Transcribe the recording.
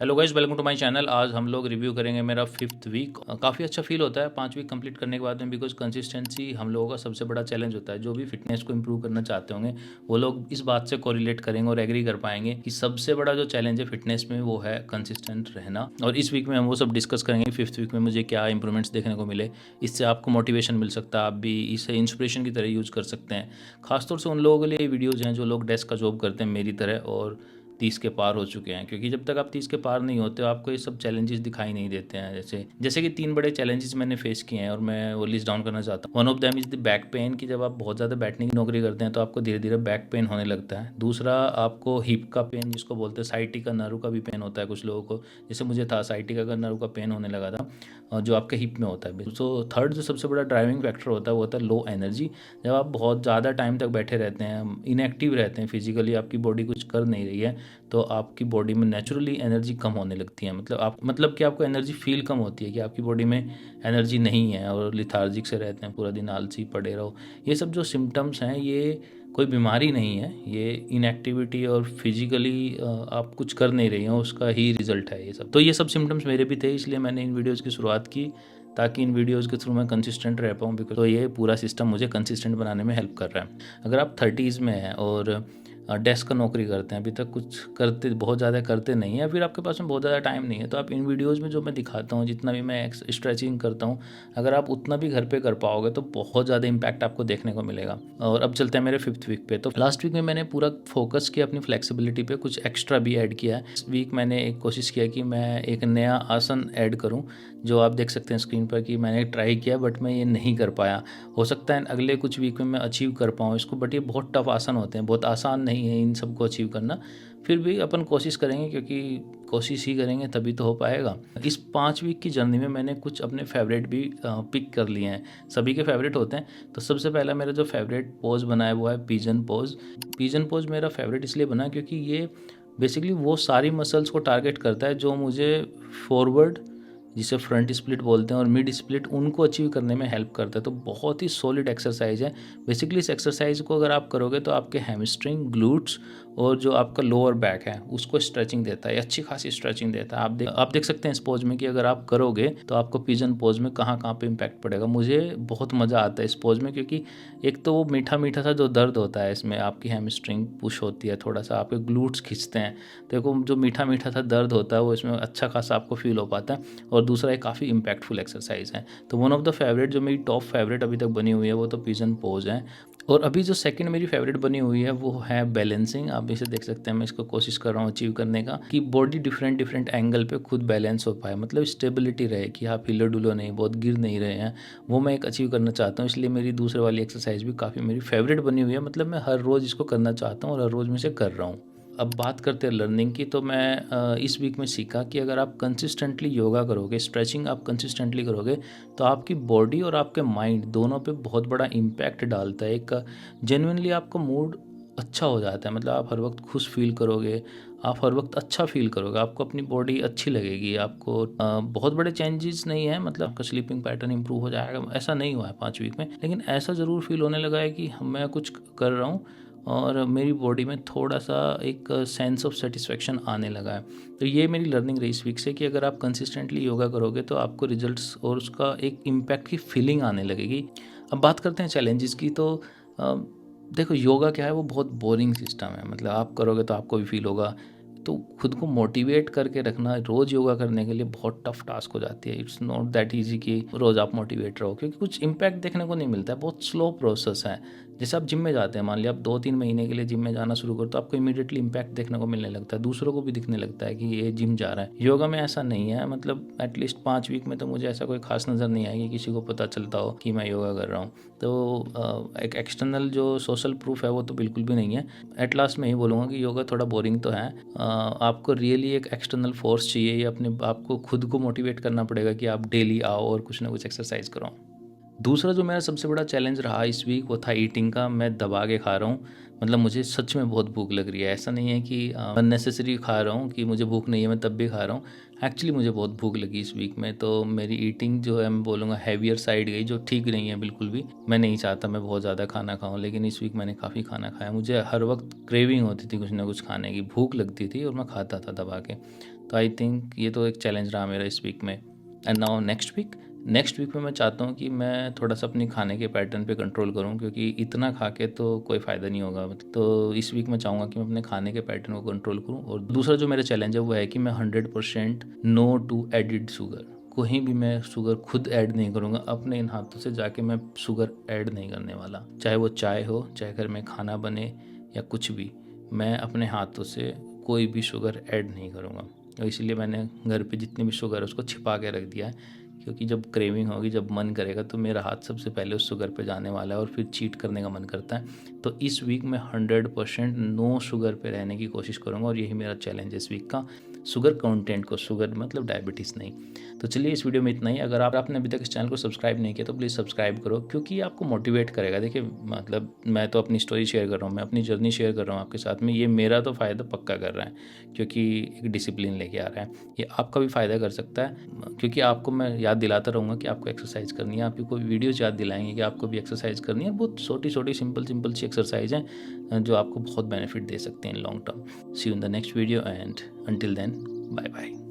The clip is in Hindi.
Hello guys, welcome to my channel. आज हम लोग रिव्यू करेंगे मेरा 5th वीक। काफ़ी अच्छा फील होता है 5 वीक कंप्लीट करने के बाद में, बिकॉज कंसिस्टेंसी हम लोगों का सबसे बड़ा चैलेंज होता है। जो भी फिटनेस को इंप्रूव करना चाहते होंगे वो लोग इस बात से कोरिलेट करेंगे और एग्री कर पाएंगे कि सबसे बड़ा जो चैलेंज है फिटनेस में वो है कंसिस्टेंट रहना। और इस वीक में हम वो सब डिस्कस करेंगे। 5th वीक में मुझे क्या इंप्रूवमेंट्स देखने को मिले, इससे आपको मोटिवेशन मिल सकता है, आप भी इसे इंस्पिरेशन की तरह यूज़ कर सकते हैं। खासतौर से उन लोगों के लिए वीडियोज़ हैं जो लोग डेस्क का जॉब करते हैं मेरी तरह और 30 के पार हो चुके हैं, क्योंकि जब तक आप 30 के पार नहीं होते हो आपको ये सब चैलेंजेस दिखाई नहीं देते हैं। जैसे जैसे कि 3 बड़े चैलेंजेस मैंने फेस किए हैं और मैं वो लिस्ट डाउन करना चाहता हूँ। One of them is the back pain, कि जब आप बहुत ज़्यादा बैठने की नौकरी करते हैं तो आपको धीरे धीरे बैक पेन होने लगता है। दूसरा, आपको हिप का पेन, जिसको बोलते हैं साइटिका नर्व का भी पेन होता है कुछ लोगों को, जैसे मुझे था साइटिका का नर्व का पेन होने लगा था, जो आपके हिप में होता है। तो थर्ड जो सबसे बड़ा ड्राइविंग फैक्टर होता है वो होता है लो एनर्जी। जब आप बहुत ज़्यादा टाइम तक बैठे रहते हैं, इनएक्टिव रहते हैं, फिजिकली आपकी बॉडी कुछ कर नहीं रही है, तो आपकी बॉडी में नेचुरली एनर्जी कम होने लगती है। मतलब कि आपको एनर्जी फील कम होती है कि आपकी बॉडी में एनर्जी नहीं है और लिथार्जिक से रहते हैं, पूरा दिन आलसी पड़े रहो। ये सब जो सिम्टम्स हैं ये कोई बीमारी नहीं है, ये इनएक्टिविटी और फिजिकली आप कुछ कर नहीं रही हो उसका ही रिजल्ट है ये सब। तो ये सब सिम्टम्स मेरे भी थे, इसलिए मैंने इन वीडियोज़ की शुरुआत की ताकि इन वीडियोज़ के थ्रू मैं कंसिस्टेंट रह पाऊँ। बिकॉज तो ये पूरा सिस्टम मुझे कंसिस्टेंट बनाने में हेल्प कर रहा है। अगर आप 30s में हैं और डेस्क का नौकरी करते हैं, अभी तक कुछ करते बहुत ज़्यादा करते नहीं हैं, फिर आपके पास में बहुत ज़्यादा टाइम नहीं है, तो आप इन वीडियोज़ में जो मैं दिखाता हूँ, जितना भी मैं स्ट्रेचिंग करता हूँ, अगर आप उतना भी घर पे कर पाओगे तो बहुत ज़्यादा इम्पैक्ट आपको देखने को मिलेगा। और अब चलते हैं मेरे 5th वीक पे। तो लास्ट वीक में मैंने पूरा फोकस किया अपनी फ्लेक्सिबिलिटी पे, कुछ एक्स्ट्रा भी ऐड किया है। इस वीक मैंने एक कोशिश किया कि मैं एक नया आसन ऐड करूँ, जो आप देख सकते हैं स्क्रीन पर कि मैंने ट्राई किया बट मैं ये नहीं कर पाया। हो सकता है अगले कुछ वीक में मैं अचीव कर पाऊँ इसको, बट ये बहुत टफ आसन होते हैं, बहुत आसान नहीं है इन सबको अचीव करना। फिर भी अपन कोशिश करेंगे, क्योंकि कोशिश ही करेंगे तभी तो हो पाएगा। इस 5 वीक की जर्नी में मैंने कुछ अपने फेवरेट भी पिक कर लिए हैं। सभी के फेवरेट होते हैं। तो सबसे पहला मेरा जो फेवरेट पोज बना है वो है पिजन पोज। पिजन पोज मेरा फेवरेट इसलिए बना क्योंकि ये बेसिकली वो सारी मसल्स को टारगेट करता है जो मुझे फॉरवर्ड, जिसे फ्रंट स्प्लिट बोलते हैं, और मिड स्प्लिट, उनको अचीव करने में हेल्प करता है। तो बहुत ही सॉलिड एक्सरसाइज है। बेसिकली इस एक्सरसाइज को अगर आप करोगे तो आपके हैमस्ट्रिंग, ग्लूट्स और जो आपका लोअर बैक है उसको स्ट्रेचिंग देता है, अच्छी खासी स्ट्रेचिंग देता है। आप देख सकते हैं इस पोज में कि अगर आप करोगे तो आपको पिजन पोज में कहाँ कहाँ पे इम्पैक्ट पड़ेगा। मुझे बहुत मज़ा आता है इस पोज में, क्योंकि एक तो वो मीठा मीठा सा जो दर्द होता है इसमें, आपकी हैमस्ट्रिंग पुश होती है, थोड़ा सा आपके ग्लूट्स खींचते हैं, देखो जो मीठा मीठा सा दर्द होता है वो इसमें अच्छा खासा आपको फील हो पाता है। और दूसरा एक काफ़ी इम्पैक्टफुल एक्सरसाइज है। तो वन ऑफ द फेवरेट, जो मेरी टॉप फेवरेट अभी तक बनी हुई है, वो तो पिजन पोज है। और अभी जो सेकंड मेरी फेवरेट बनी हुई है वो है बैलेंसिंग। आप इसे देख सकते हैं, मैं इसको कोशिश कर रहा हूँ अचीव करने का कि बॉडी डिफरेंट डिफरेंट एंगल पे खुद बैलेंस हो पाए, मतलब स्टेबिलिटी रहे कि आप हिलो डुलो नहीं, बहुत गिर नहीं रहे हैं। वो मैं एक अचीव करना चाहता हूँ, इसलिए मेरी दूसरे वाली एक्सरसाइज भी काफ़ी मेरी फेवरेट बनी हुई है। मतलब मैं हर रोज़ इसको करना चाहता हूँ और हर रोज़ में से कर रहा हूँ। अब बात करते हैं लर्निंग की। तो मैं इस वीक में सीखा कि अगर आप कंसिस्टेंटली योगा करोगे, स्ट्रेचिंग आप कंसिस्टेंटली करोगे, तो आपकी बॉडी और आपके माइंड दोनों पे बहुत बड़ा इम्पैक्ट डालता है। एक जेन्युइनली आपका मूड अच्छा हो जाता है, मतलब आप हर वक्त खुश फील करोगे, आप हर वक्त अच्छा फील करोगे, आपको अपनी बॉडी अच्छी लगेगी। आपको बहुत बड़े चेंजेस नहीं है, मतलब आपका स्लीपिंग पैटर्न इंप्रूव हो जाएगा, ऐसा नहीं हुआ है 5 वीक में, लेकिन ऐसा ज़रूर फील होने लगा है कि मैं कुछ कर रहा हूँ और मेरी बॉडी में थोड़ा सा एक सेंस ऑफ सेटिस्फेक्शन आने लगा है। तो ये मेरी लर्निंग रही इस वीक से कि अगर आप कंसिस्टेंटली योगा करोगे तो आपको रिजल्ट्स और उसका एक इम्पैक्ट की फीलिंग आने लगेगी। अब बात करते हैं चैलेंजेस की। तो देखो, योगा क्या है, वो बहुत बोरिंग सिस्टम है, मतलब आप करोगे तो आपको भी फील होगा। तो खुद को मोटिवेट करके रखना रोज़ योगा करने के लिए बहुत टफ टास्क हो जाती है। इट्स नॉट दैट इजी कि रोज़ आप मोटिवेट रहो, क्योंकि कुछ इम्पैक्ट देखने को नहीं मिलता है, बहुत स्लो प्रोसेस है। जैसे आप जिम में जाते हैं, मान लिया आप 2-3 महीने के लिए जिम में जाना शुरू करो तो आपको इमीडिएटली इम्पैक्ट देखने को मिलने लगता है, दूसरों को भी दिखने लगता है कि ये जिम जा रहा है। योगा में ऐसा नहीं है, मतलब एटलीस्ट 5 वीक में तो मुझे ऐसा कोई खास नज़र नहीं आया कि किसी को पता चलता हो कि मैं योगा कर रहा हूँ। तो एक एक्सटर्नल जो सोशल प्रूफ है वो तो बिल्कुल भी नहीं है। एट लास्ट मैं ये बोलूँगा कि योगा थोड़ा बोरिंग तो है। आपको रियली एक एक्सटर्नल फोर्स चाहिए, या अपने आपको खुद को मोटिवेट करना पड़ेगा कि आप डेली आओ और कुछ ना कुछ एक्सरसाइज करो। दूसरा जो मेरा सबसे बड़ा चैलेंज रहा इस वीक वो था ईटिंग का। मैं दबा के खा रहा हूँ, मतलब मुझे सच में बहुत भूख लग रही है। ऐसा नहीं है कि अननेसेसरी खा रहा हूँ कि मुझे भूख नहीं है मैं तब भी खा रहा हूँ। एक्चुअली मुझे बहुत भूख लगी इस वीक में, तो मेरी ईटिंग जो है मैं बोलूँगा हैवियर साइड गई, जो ठीक नहीं है बिल्कुल भी। मैं नहीं चाहता मैं बहुत ज़्यादा खाना खाऊँ, लेकिन इस वीक मैंने काफ़ी खाना खाया। मुझे हर वक्त क्रेविंग होती थी कुछ ना कुछ खाने की, भूख लगती थी और मैं खाता था दबा के। तो आई थिंक ये तो एक चैलेंज रहा मेरा इस वीक में। एंड नाउ नेक्स्ट वीक में मैं चाहता हूँ कि मैं थोड़ा सा अपनी खाने के पैटर्न पे कंट्रोल करूँ, क्योंकि इतना खा के तो कोई फ़ायदा नहीं होगा। तो इस वीक मैं चाहूँगा कि मैं अपने खाने के पैटर्न को कंट्रोल करूँ। और दूसरा जो मेरा चैलेंज है वो है कि मैं 100% नो टू एडिड शुगर, कहीं भी मैं शुगर खुद ऐड नहीं करूँगा। अपने इन हाथों से जाके मैं शुगर ऐड नहीं करने वाला, चाहे वो चाय हो, चाहे घर में खाना बने या कुछ भी, मैं अपने हाथों से कोई भी शुगर ऐड नहीं करूँगा। और इसीलिए मैंने घर पे जितनी भी शुगर है उसको छिपा के रख दिया है, क्योंकि जब क्रेविंग होगी, जब मन करेगा, तो मेरा हाथ सबसे पहले उस शुगर पे जाने वाला है और फिर चीट करने का मन करता है। तो इस वीक मैं 100% नो शुगर पे रहने की कोशिश करूँगा और यही मेरा चैलेंज है इस वीक का, शुगर कंटेंट को, शुगर मतलब डायबिटीज़ नहीं। तो चलिए इस वीडियो में इतना ही। अगर आपने अभी तक इस चैनल को सब्सक्राइब नहीं किया तो प्लीज़ सब्सक्राइब करो, क्योंकि ये आपको मोटिवेट करेगा। देखिए मतलब मैं तो अपनी स्टोरी शेयर कर रहा हूँ, मैं अपनी जर्नी शेयर कर रहा हूँ आपके साथ में, ये मेरा तो फ़ायदा पक्का कर रहा है, क्योंकि एक डिसिप्लिन लेके आ रहा है। ये आपका भी फ़ायदा कर सकता है, क्योंकि आपको मैं याद दिलाता रहूँगा कि आपको एक्सरसाइज करनी है। आपको कोई वीडियोज़ याद दिलाएंगे कि आपको भी एक्सरसाइज करनी है। बहुत छोटी छोटी सिंपल सी एक्सरसाइज हैं जो आपको बहुत बेनिफिट दे सकते हैं in long term. See you in the next video and until then bye bye.